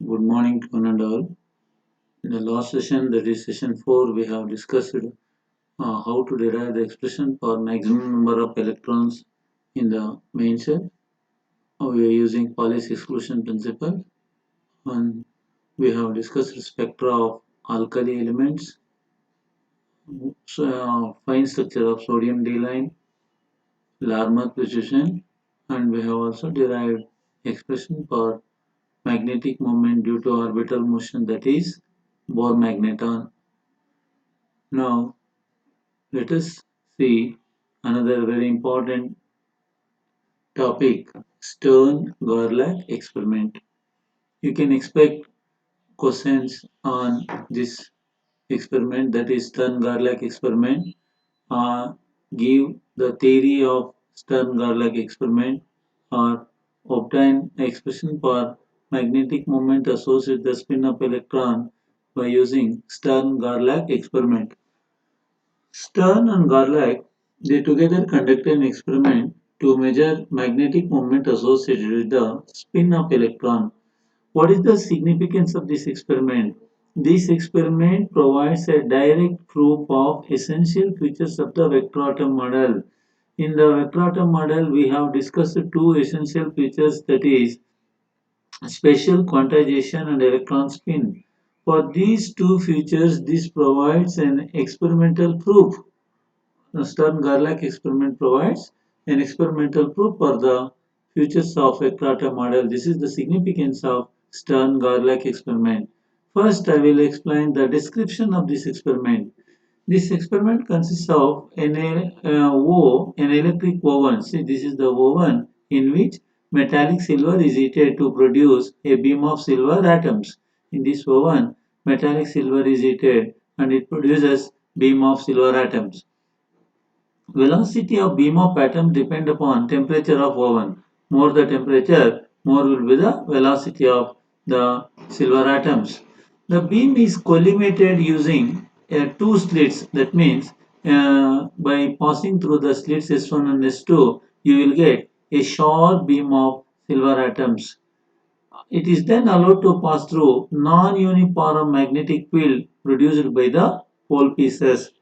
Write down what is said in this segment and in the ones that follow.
Good morning to one and all. In the last session, that is session 4, we have discussed how to derive the expression for maximum number of electrons in the main shell. We are using Pauli's exclusion principle, and we have discussed spectra of alkali elements, fine structure of sodium D line, Larmor precision, and we have also derived expression for magnetic moment due to orbital motion, that is Bohr magneton. Now, let us see another very important topic, Stern-Gerlach experiment. You can expect questions on this experiment, that is Stern-Gerlach experiment. Give the theory of Stern-Gerlach experiment or obtain expression for magnetic moment associated with the spin of electron by using Stern-Gerlach experiment. Stern and Gerlach, they together conducted an experiment to measure magnetic moment associated with the spin of electron. What is the significance of this experiment? This experiment provides a direct proof of essential features of the vector atom model. In the vector atom model, we have discussed two essential features, that is spatial quantization and electron spin. For these two features, this provides an experimental proof. The Stern-Gerlach experiment provides an experimental proof for the features of a Krater model. This is the significance of Stern-Gerlach experiment. First, I will explain the description of this experiment. This experiment consists of an electric oven. See, this is the oven in which metallic silver is heated to produce a beam of silver atoms. In this oven, metallic silver is heated and it produces beam of silver atoms. Velocity of beam of atom depend upon temperature of oven. More the temperature, more will be the velocity of the silver atoms. The beam is collimated using two slits. That means by passing through the slits S1 and S2, you will get a sharp beam of silver atoms. It is then allowed to pass through non-uniform magnetic field produced by the pole pieces.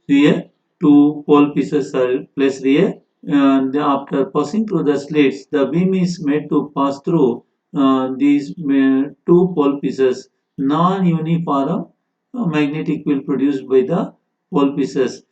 Here, two pole pieces are placed here, and after passing through the slits, the beam is made to pass through these two pole pieces. Non-uniform magnetic field produced by the pole pieces.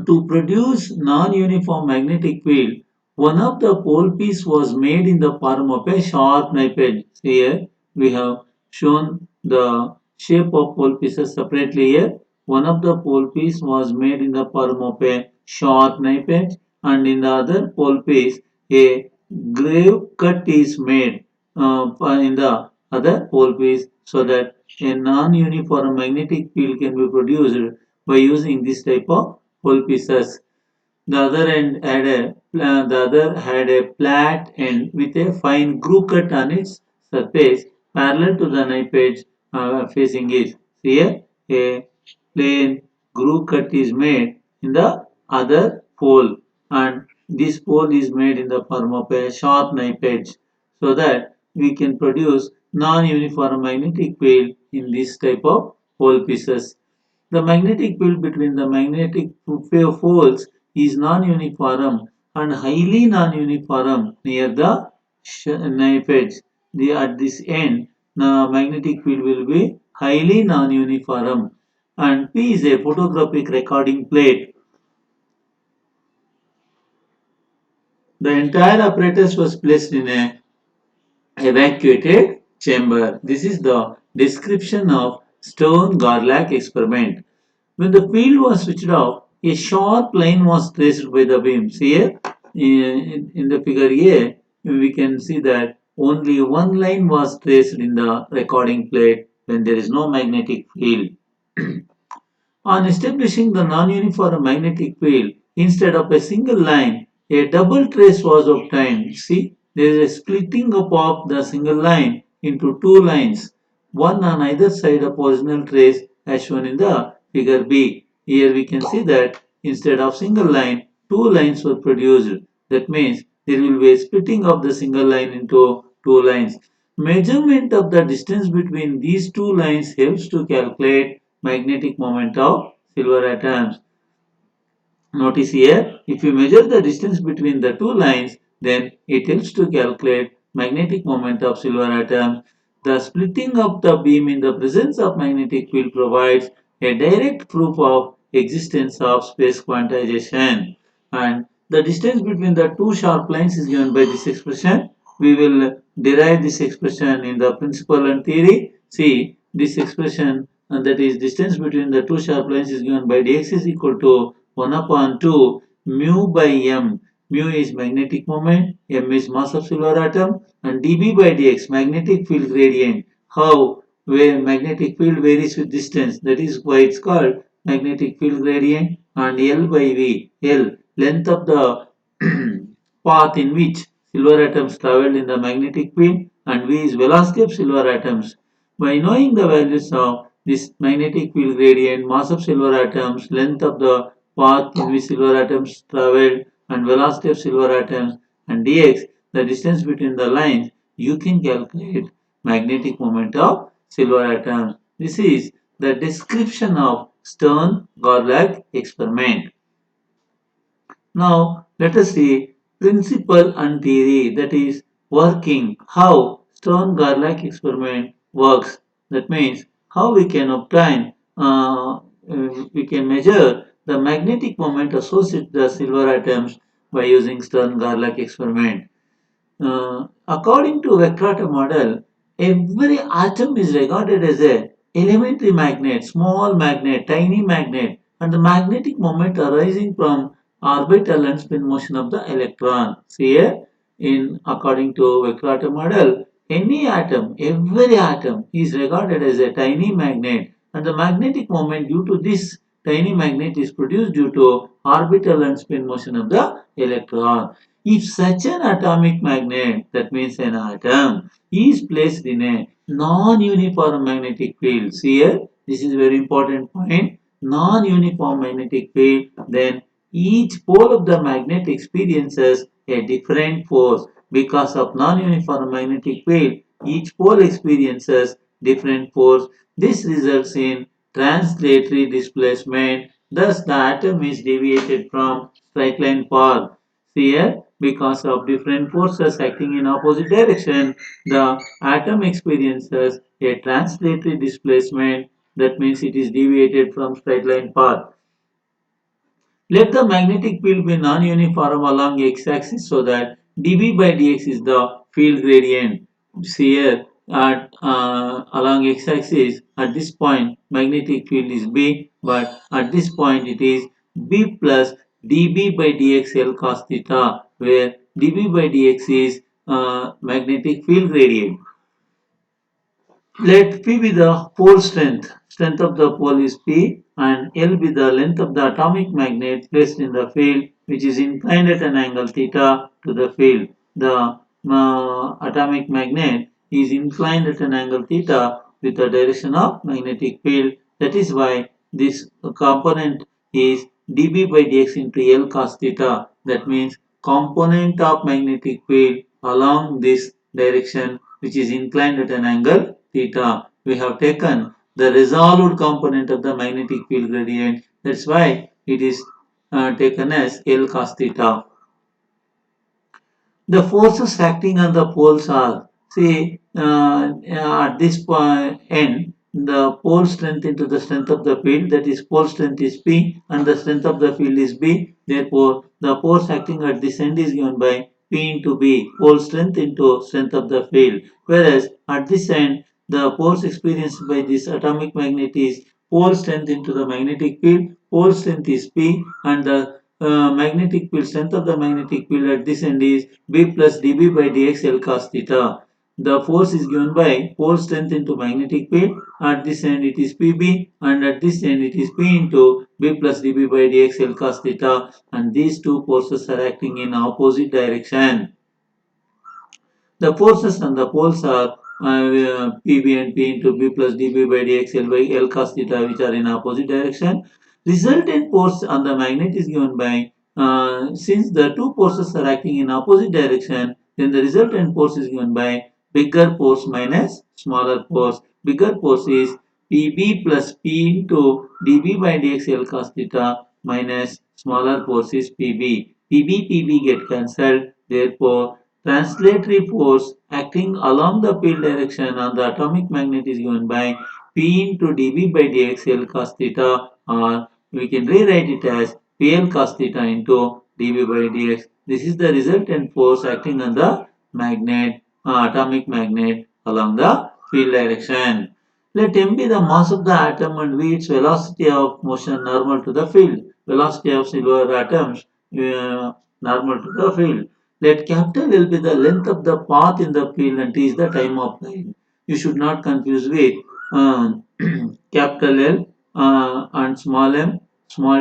To produce non-uniform magnetic field, one of the pole piece was made in the form of a sharp knife edge. Here we have shown the shape of pole pieces separately here. One of the pole piece was made in the form of a sharp knife edge, and in the other pole piece a grave cut is made in the other pole piece, so that a non-uniform magnetic field can be produced by using this type of pole pieces. The other had a flat end with a fine groove cut on its surface parallel to the knife edge facing it. Here, a plain groove cut is made in the other pole, and this pole is made in the form of a sharp knife edge, so that we can produce non-uniform magnetic field in this type of pole pieces. The magnetic field between the magnetic poles is non-uniform and highly non-uniform near the knife edge. At this end, the magnetic field will be highly non-uniform, and P is a photographic recording plate. The entire apparatus was placed in a evacuated chamber. This is the description of Stern-Gerlach experiment. When the field was switched off, a sharp line was traced by the beams. Here, in the figure A, we can see that only one line was traced in the recording plate when there is no magnetic field. On establishing the non-uniform magnetic field, instead of a single line, a double trace was obtained. See, there is a splitting up of the single line into two lines, one on either side of original trace as shown in the figure B. Here we can see that instead of single line, two lines were produced. That means there will be a splitting of the single line into two lines. Measurement of the distance between these two lines helps to calculate magnetic moment of silver atoms. Notice here, if you measure the distance between the two lines, then it helps to calculate magnetic moment of silver atom. The splitting of the beam in the presence of magnetic field provides a direct proof of existence of space quantization. And the distance between the two sharp lines is given by this expression. We will derive this expression in the principle and theory. See, this expression, and that is distance between the two sharp lines is given by dx is equal to 1 upon 2 mu by m. Mu is magnetic moment, m is mass of silver atom, and dB by dx magnetic field gradient. How where magnetic field varies with distance, that is why it's called magnetic field gradient. And L by V, L length of the path in which silver atoms traveled in the magnetic field, and V is velocity of silver atoms. By knowing the values of this magnetic field gradient, mass of silver atoms, length of the path in which silver atoms traveled, and velocity of silver atoms, and dx, the distance between the lines, you can calculate magnetic moment of silver atoms. This is the description of Stern-Gerlach experiment. Now let us see principle and theory, that is working, how Stern-Gerlach experiment works. That means how we can obtain, we can measure the magnetic moment associated with the silver atoms by using Stern-Gerlach experiment. According to Vectrata model, every atom is regarded as a elementary magnet, small magnet, tiny magnet, and the magnetic moment arising from orbital and spin motion of the electron. See here, in according to Vectrata model, any atom, every atom is regarded as a tiny magnet, and the magnetic moment due to this tiny magnet is produced due to orbital and spin motion of the electron. If such an atomic magnet, that means an atom, is placed in a non-uniform magnetic field, see here, this is very important point, non-uniform magnetic field, then each pole of the magnet experiences a different force. Because of non-uniform magnetic field, each pole experiences different force. This results in translatory displacement. Thus, the atom is deviated from straight line path. Here, because of different forces acting in opposite direction, the atom experiences a translatory displacement. That means it is deviated from straight line path. Let the magnetic field be non-uniform along x-axis so that dB by dx is the field gradient. See here, at along x-axis at this point magnetic field is B, but at this point it is B plus dB by dx L cos theta, where dB by dx is magnetic field gradient. Let P be the pole strength. Strength of the pole is P, and L be the length of the atomic magnet placed in the field, which is inclined at an angle theta to the field. The atomic magnet is inclined at an angle theta with the direction of magnetic field. That is why this component is dB by dx into L cos theta. That means component of magnetic field along this direction, which is inclined at an angle theta. We have taken the resolved component of the magnetic field gradient. That's why it is taken as L cos theta. The forces acting on the poles are, see, at this point end, the pole strength into the strength of the field, that is pole strength is P and the strength of the field is B. Therefore, the force acting at this end is given by P into B, pole strength into strength of the field. Whereas at this end, the force experienced by this atomic magnet is pole strength into the magnetic field, pole strength is P, and the magnetic field, strength of the magnetic field at this end is B plus dB by dx L cos theta. The force is given by pole strength into magnetic field. At this end it is Pb, and at this end it is P into B plus dB by dx L cos theta, and these two forces are acting in opposite direction. The forces on the poles are Pb and P into B plus dB by dx L by L cos theta, which are in opposite direction. Resultant force on the magnet is given by, since the two forces are acting in opposite direction, then the resultant force is given by bigger force minus smaller force. Bigger force is Pb plus P into dB by dx L cos theta minus smaller force is Pb. Pb get cancelled. Therefore, translatory force acting along the field direction on the atomic magnet is given by P into dB by dx L cos theta, or we can rewrite it as Pl cos theta into dB by dx. This is the resultant force acting on the magnet, atomic magnet along the field direction. Let m be the mass of the atom and v its velocity of motion normal to the field. Velocity of silver atoms normal to the field. Let capital L be the length of the path in the field and t is the time of flight. You should not confuse with capital L and small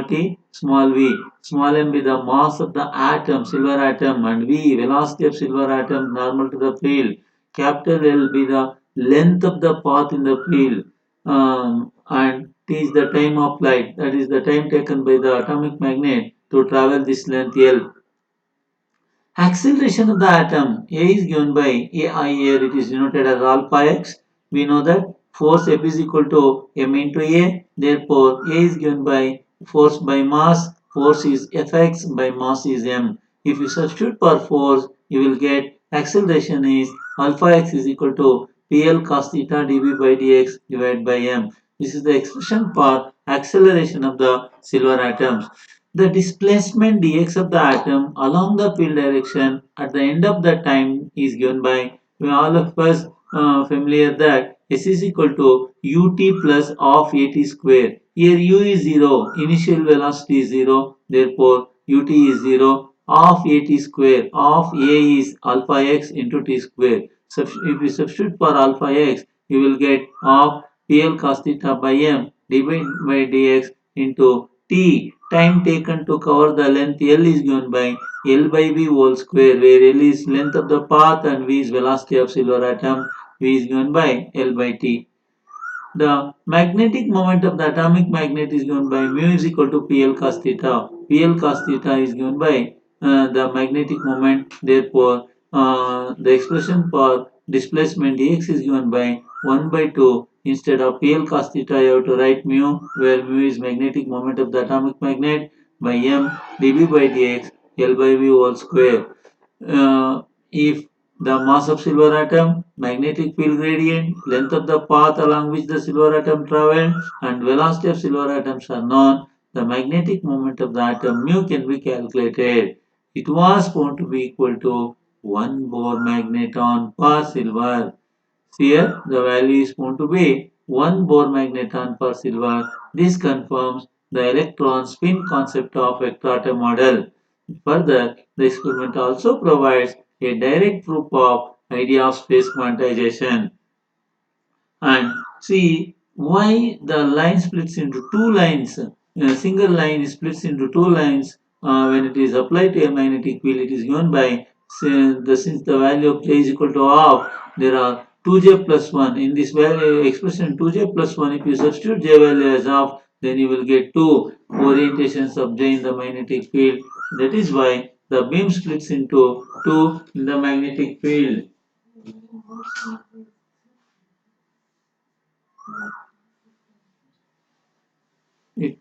t, small v. Small m be the mass of the atom, silver atom, and v, velocity of silver atom normal to the field. Capital L be the length of the path in the field, and t is the time of flight, that is the time taken by the atomic magnet to travel this length L. Acceleration of the atom A is given by AI here, it is denoted as alpha x. We know that force F is equal to m into A. Therefore, A is given by force by mass. Force is Fx by mass is m. If you substitute for force, you will get acceleration is alpha x is equal to PL cos theta dV by dx divided by m. This is the expression for acceleration of the silver atoms. The displacement dx of the atom along the field direction at the end of the time is given by, all of us familiar that S is equal to ut plus of at square. Here u is 0, initial velocity is 0, therefore ut is 0. Of at square of a is alpha x into t square. If we substitute for alpha x, you will get of pl cos theta by m divided by dx into t, time taken to cover the length L is given by L by V whole square, where L is length of the path and V is velocity of silver atom. V is given by L by T. The magnetic moment of the atomic magnet is given by mu is equal to PL cos theta. PL cos theta is given by the magnetic moment. Therefore, the expression for displacement dx is given by 1 by 2. Instead of PL cos theta, you have to write mu, where mu is magnetic moment of the atomic magnet, by m dB by dx L by V whole square. If the mass of silver atom, magnetic field gradient, length of the path along which the silver atom traveled, and velocity of silver atoms are known, the magnetic moment of the atom mu can be calculated. It was found to be equal to 1 Bohr magneton per silver. Here the value is found to be 1 Bohr magneton per silver. This confirms the electron spin concept of vector atom model. Further, the experiment also provides a direct proof of idea of space quantization. And see why the line splits into two lines. A single line splits into two lines when it is applied to a magnetic field. It is given by, since the value of j is equal to half, there are 2j plus 1. In this value expression 2j plus 1, if you substitute j value as half, then you will get two orientations of j in the magnetic field. That is why the beam splits into two in the magnetic field. It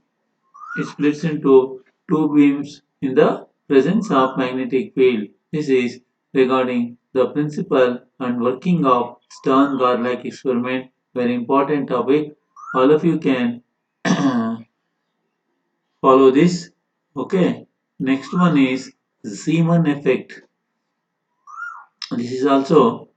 It splits into two beams in the presence of magnetic field. This is regarding the principle and working of Stern-Garlock experiment, very important topic. All of you can follow this. Okay. Next one is Zeeman effect. This is also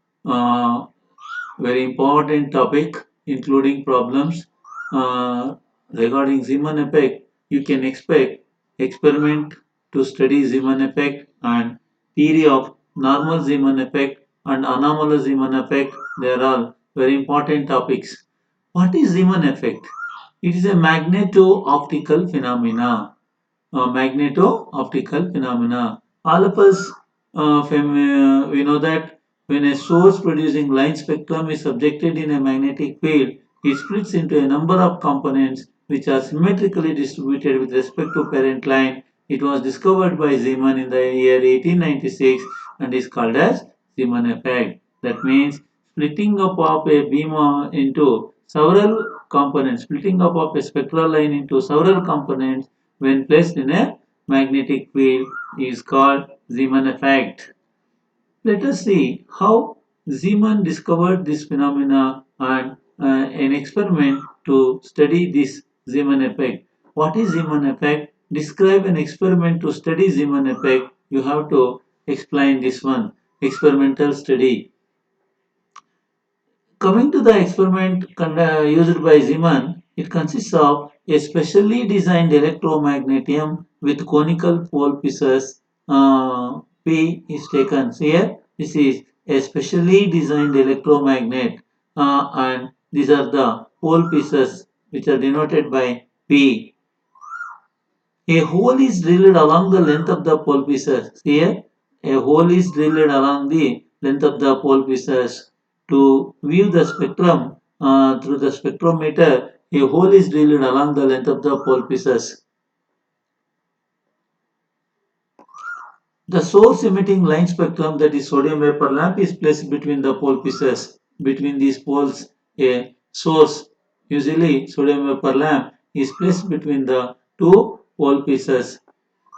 very important topic, including problems regarding Zeeman effect. You can expect experiment to study Zeeman effect and theory of normal Zeeman effect and anomalous Zeeman effect. They are all very important topics. What is Zeeman effect? It is a magneto-optical phenomena. Magneto-optical phenomena. All of us we know that when a source producing line spectrum is subjected in a magnetic field, it splits into a number of components which are symmetrically distributed with respect to parent line. It was discovered by Zeeman in the year 1896 and is called as Zeeman effect. That means splitting up of a beam into several components, splitting up of a spectral line into several components when placed in a magnetic field is called Zeeman effect. Let us see how Zeeman discovered this phenomena and an experiment to study this Zeeman effect. What is Zeeman effect? Describe an experiment to study Zeeman effect. You have to explain this one. Experimental study. Coming to the experiment used by Zeeman, it consists of a specially designed electromagnetium with conical pole pieces. P is taken here. This is a specially designed electromagnet, and these are the pole pieces which are denoted by P. A hole is drilled along the length of the pole pieces. Here, a hole is drilled along the length of the pole pieces. To view the spectrum through the spectrometer, a hole is drilled along the length of the pole pieces. The source emitting line spectrum, that is sodium vapor lamp, is placed between the pole pieces. Between these poles, a source, usually sodium vapor lamp, is placed between the two pole pieces.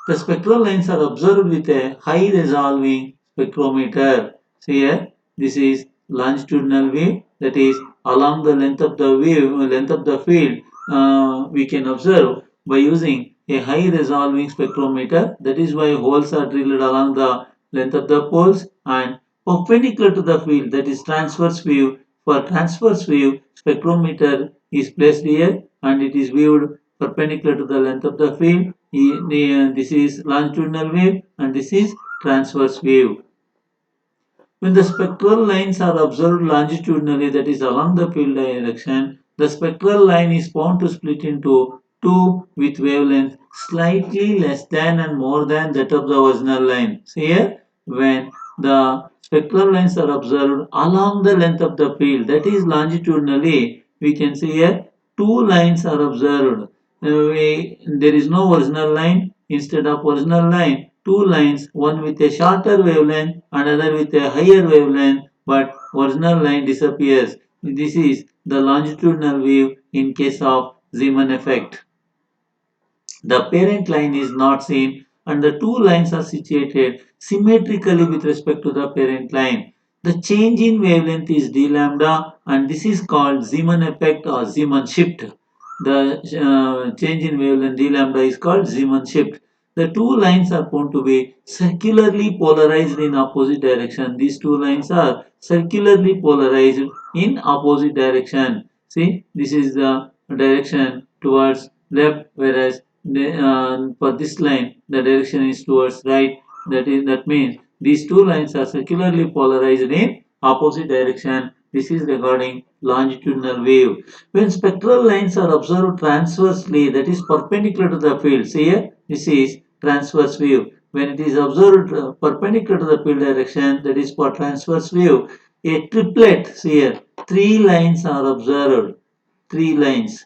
The spectral lines are observed with a high resolving spectrometer. So here, this is longitudinal wave, that is along the length of the wave, length of the field. We can observe by using a high resolving spectrometer. That is why holes are drilled along the length of the poles and perpendicular to the field, that is transverse wave. For transverse wave, spectrometer is placed here and it is viewed perpendicular to the length of the field. This is longitudinal wave and this is transverse wave. When the spectral lines are observed longitudinally, that is along the field direction, the spectral line is found to split into two with wavelength slightly less than and more than that of the original line. So here, when the spectral lines are observed along the length of the field, that is longitudinally, we can see here two lines are observed. There is no original line. Instead of original line, two lines, one with a shorter wavelength, another with a higher wavelength, but original line disappears. This is the longitudinal wave in case of Zeeman effect. The parent line is not seen and the two lines are situated symmetrically with respect to the parent line. The change in wavelength is d lambda and this is called Zeeman effect or Zeeman shift. The change in wavelength d lambda is called Zeeman shift. The two lines are found to be circularly polarized in opposite direction. These two lines are circularly polarized in opposite direction. See, this is the direction towards left, whereas for this line the direction is towards right. That means these two lines are circularly polarized in opposite direction. This is regarding longitudinal wave. When spectral lines are observed transversely, that is perpendicular to the field. See here, this is transverse wave. When it is observed perpendicular to the field direction, that is for transverse wave. A triplet, see here, three lines are observed. Three lines.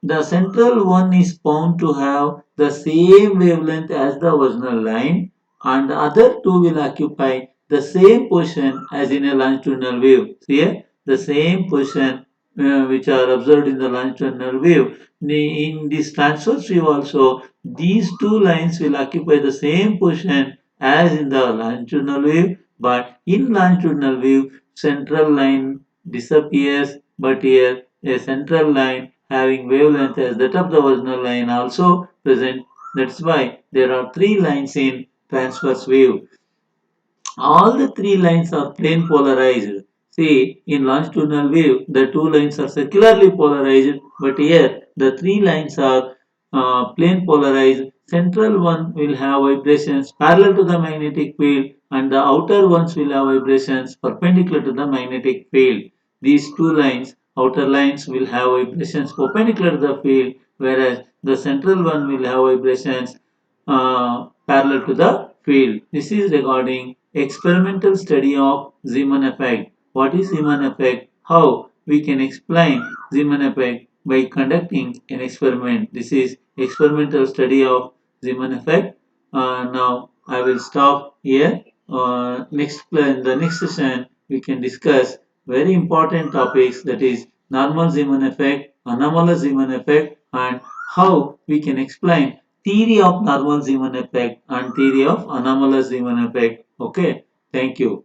The central one is found to have the same wavelength as the original line and the other two will occupy the same position as in a longitudinal wave. See here, the same position which are observed in the longitudinal wave. In this transverse wave also, these two lines will occupy the same position as in the longitudinal wave, but in longitudinal wave, central line disappears, but here a central line having wavelength as that of the original line also present. That's why there are three lines in transverse wave. All the three lines are plane polarized. See, in longitudinal wave, the two lines are circularly polarized, but here the three lines are plane polarized. Central one will have vibrations parallel to the magnetic field, and the outer ones will have vibrations perpendicular to the magnetic field. These two lines, outer lines, will have vibrations perpendicular to the field, whereas the central one will have vibrations parallel to the field. This is regarding experimental study of Zeeman effect. What is Zeeman effect? How we can explain Zeeman effect by conducting an experiment. This is experimental study of Zeeman effect. Now I will stop here. In the next session we can discuss very important topics, that is normal Zeeman effect, anomalous Zeeman effect, and how we can explain theory of normal Zeeman effect and theory of anomalous Zeeman effect. Okay, thank you.